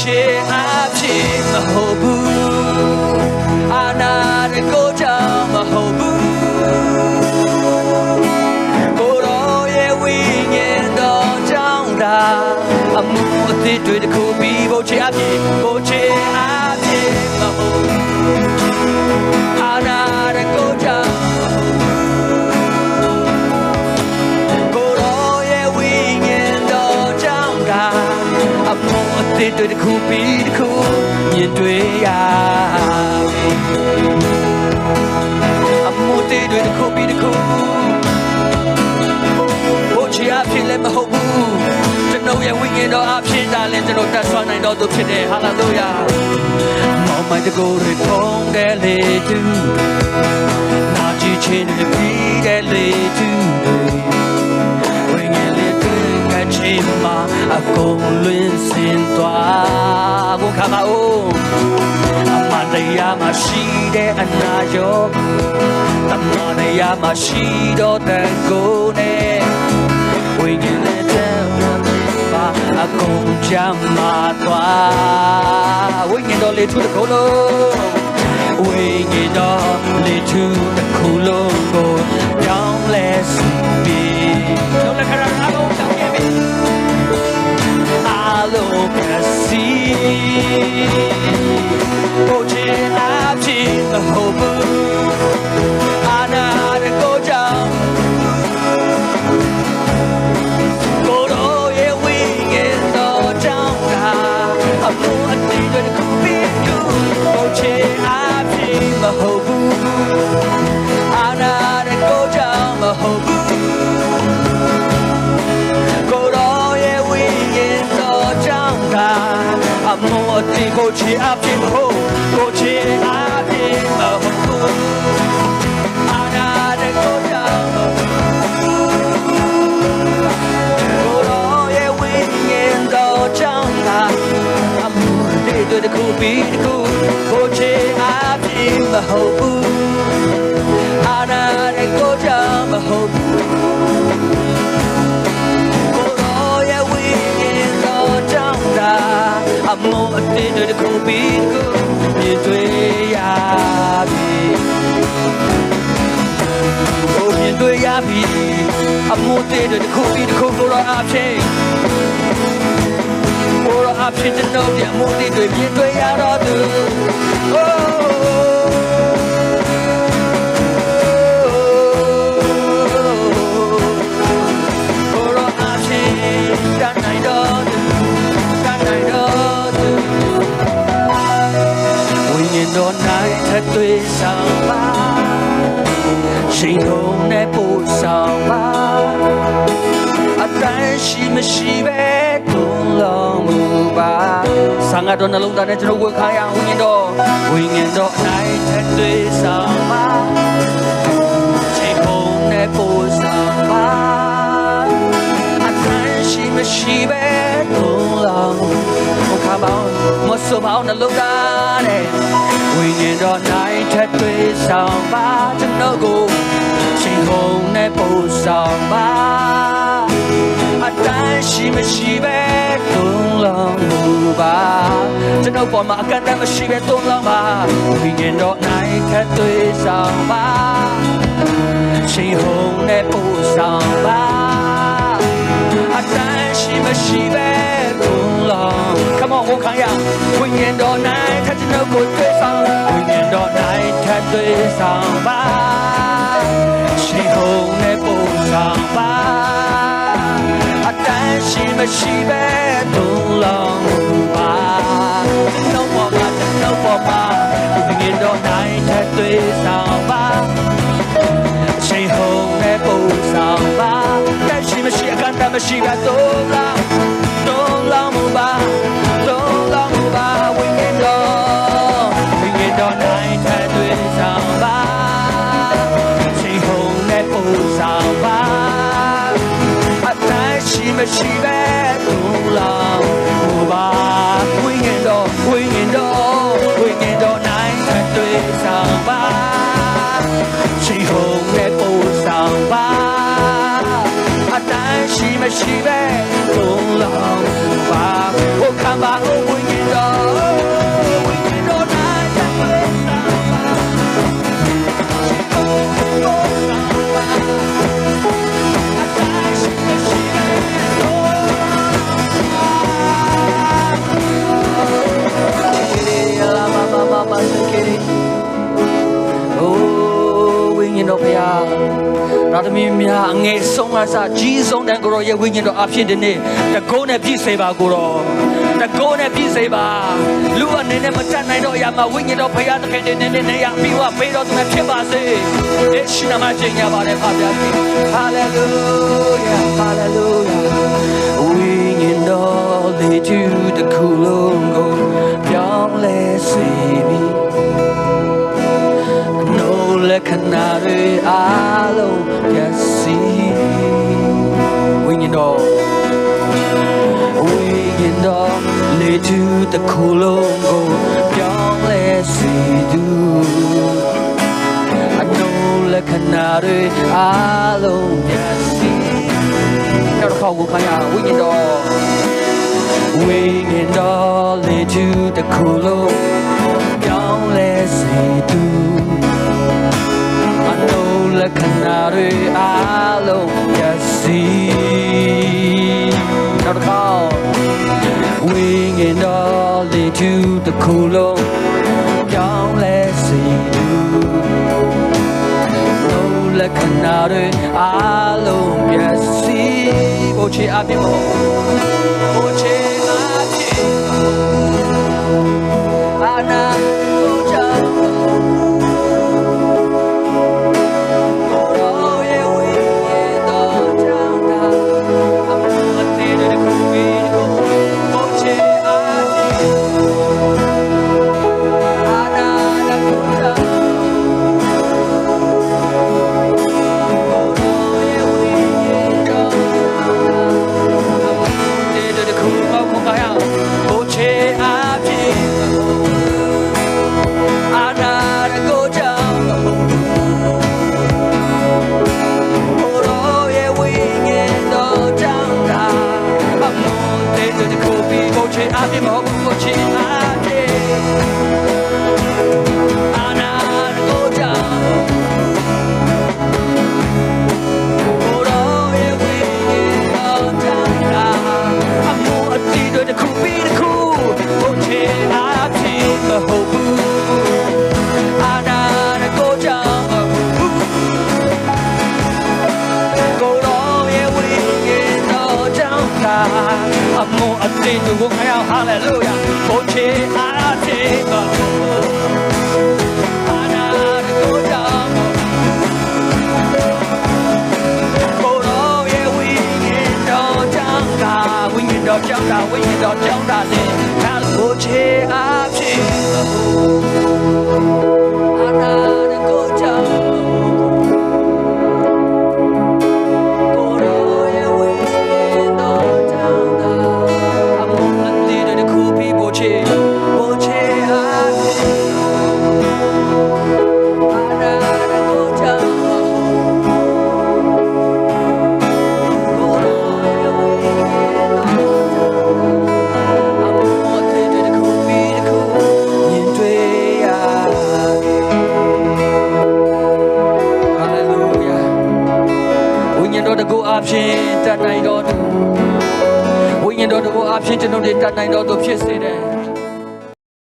ချေအဖြစ်မဟုတ်ဘူးအာနာတကိုကြောင့်မဟုတ်ဘူးကိုရောရဲ့ဝိညာဉ်တော်ကြောင့်သာအမှုအသစ်တွေတစ်ခုပြီးကိုချေအဖြစ်ကိုချေအဖြစ်မဟုတ်ဘူးအာနာတကိုကြောင့်တွေ့တစ်ခုပြီးတစ်ခုမြင်တွေ့ရအမှုတွေတွေ့တစ်ခုပြီးတစ်ခုဘိုးချီအဖြစ်လည်းမဟုတ်ဘူးကျွန်တော်ရဲ့ဝိညာဉ်တော်အဖြစ်သာလည်းကျွန်တော်တတ်ဆွမ်းနိုင်တော်သူဖြစ်တယ်ဟာလေလုယာမောင်မိုင်တကိုယ်တွေထုံးတယ်လေတူနာကြည့်ချင်းတွေပြီးတယ်လေတူဝိညာဉ်လေးတွေ့ကချင်းမှာအကုန်လွင်စင်သွားကိုခါမအောင်အမှန်တရားမရှိတဲ့အနာရောတမန်တရားမရှိတော့တဲ့ကိုနဲ့ဝိညာဉ်လေးတဲ့ပါအကုန်ကြမ်းမာသွားဝိညာဉ်တော်လေးထူတစ်ခုလုံးဝိညာဉ်တော်လေးထူတစ်ခုလုံးကိုကြောင်းလဲစီပြီးတော့လည်းခရအားလုံးတောင်းခဲ့ပြီAlo kasi Oche api hobu Ana de kojang Koro ye wingen do jang ka Amu ati de kubi du Oche api hobu Ana de kojang hobuအမောတိကိုချီအဖြစ်မဟုတ်ကိုချီအဖြစ်မဟုတ်အာနာတဲ့ကိုကြောင့်ကိုရောရဲ့ဝိညာဉ်တော်ကြောင့်အမှုတွေတစ်ခုပြီးတစ်ခုကိုချီအဖြစ်မဟုတ်အာနာတဲ့ကိုကြောင့်မဟုတ်အမောအတင်းတွေတစ်ခုပြီးတစ်ခုမြင်တွေ့ရပြီကိုမြင်တွေ့ရပြီအမောအတင်းတွေတစ်ခုပြီးတစ်ခုကိုရောအဖြစ်ကျွန်တော်ဒီအမောအတင်းတွေမြင်တွေ့ရတော့သူတော်နိုင်ထက်သွေးဆောင်ပါရှင်ဟုံးနဲ့ပို့ဆောင်ပါအတန်းရှိမရှိပဲတုံးလုံးမူပါဆံဃာတော်နှလုံးသားနဲ့ကျွန်တော်ဝေခါရဝိညာဉ်တော်နိုင်ထက်သွေးဆောင်ပါရှင်ဟုံးနဲ့ပို့ဆောင်ပါအတန်းရှိမရှိပဲတုံးလုံးမူခါပေါင်းမဆိုပေါင်းနှလုံးသားနဲ့ဝိညာဉ်တော်နိုင်ထက်သွေးဆောင်ပါကျွန်တော်ကိုချိန်ဟုံးနဲ့ပို့ဆောင်ပါအတန်းရှိမရှိပဲတုံးလုံးမူပါကျွန်တော်ပေါ်မှာအကန့်အသတ်မရှိပဲတုံးလုံးပါဝိညာဉ်တော်နိုင်ထက်သွေးဆောင်ပါချိန်ဟုံးနဲ့ပို့ဆောင်ပါအတန်းရှိမရှိပဲတုံးလုံး Come on ခံရဝိညာဉ်တော်နိုင်ထက်ကျွန်တော်ကိုတွေ့ဆောင်ဝိညာဉ်တော်နိုင်ထက်တွေ့ဆောင်ပါရှင်ဟုံးနဲ့ပို့ဆောင်ပါအတန်းရှိမရှိပဲတုံးလုံးပါကျွန်တော်ပေါ်မှာဝိညာဉ်တော်နိုင်ထက်တွေ့ဆောင်ပါရှင်ဟုံးနဲ့ပို့ဆောင်ပါတရှိမရှိအကန့်အသတ်မရှိပဲတုံးလုံးမူပါဝိညာဉ်တော်နိုင်ထက်သွေးဆောင်ပါချိန်ဟုံးနဲ့ပို့ဆောင်ပါအတိုင်းရှိမရှိပဲတုံးလောင်းပါဝိညာဉ်တော်နိုင်ထက်သွေးဆောင်ပါချိန်ဟုံးနဲ့ပို့ဆောင်ပါအတိုင်းရှိမရှိပဲတုံးလောင်းပါ Oh, come on, oh, wing it သမီးများအငယ်ဆုံးအစကြီးဆုံးတန်ကိုရောရဲ့ဝိညာဉ်တော်အဖြစ်ဒီနေ့တကုန်းနဲ့ပြည့်စေပါကိုရောတကုန်းနဲ့ပြည့်စေပါလူအနေနဲ့မတတ်နိုင်တော့အရာမှာဝိညာဉ်တော်ဖခင်သခင်နဲ့နေရပြီးဝပေးတော်သူနဲ့ဖြစ်ပါစေယေရှုနာမကျင့်ကြပါれဖခင်ဟာလေလုယာဟာလေလုယာဝိညာဉ်တော်လေကျူးတစ်ခုလုံးကိုပြောင်းလဲစေပြီလက္ခဏာတွေအားလုံးပြည့်စုံဝိညာဉ်တော်လေကျူးတစ်ခုလုံးကိုပြောင်းလဲစေသူအနုလက္ခဏာတွေအားလုံးပြည့်စုံနောက်တစ်ခေါက်ကိုခါရဝိညာဉ်တော်လေကျူးတစ်ခုလုံးပြောင်းလဲစေသူလက္ခဏာတွေအားလုံးပြည့်စုံနောက်တစ်ခါဝိညာဉ်တော်လေကျူးတစ်ခုလုံးပြောင်းလဲစေသူလက္ခဏာတွေအားလုံးပြည့်စုံဘို့ချေအပြည့်မဟုတ်ဘို့ချေအပြည့်အာနာကိုချာHallelujah, Oche Ateba, Ana Goda, Oro ye window Janga, window Janga, window Janga, Oche Ateba, Ana Goda. Option တတ်နိုင်တော်သူဝိညာဉ်တော်တကူအဖြစ်ကျွန်တော်တို့တတ်နိုင်တော်သူဖြစ်စေတယ်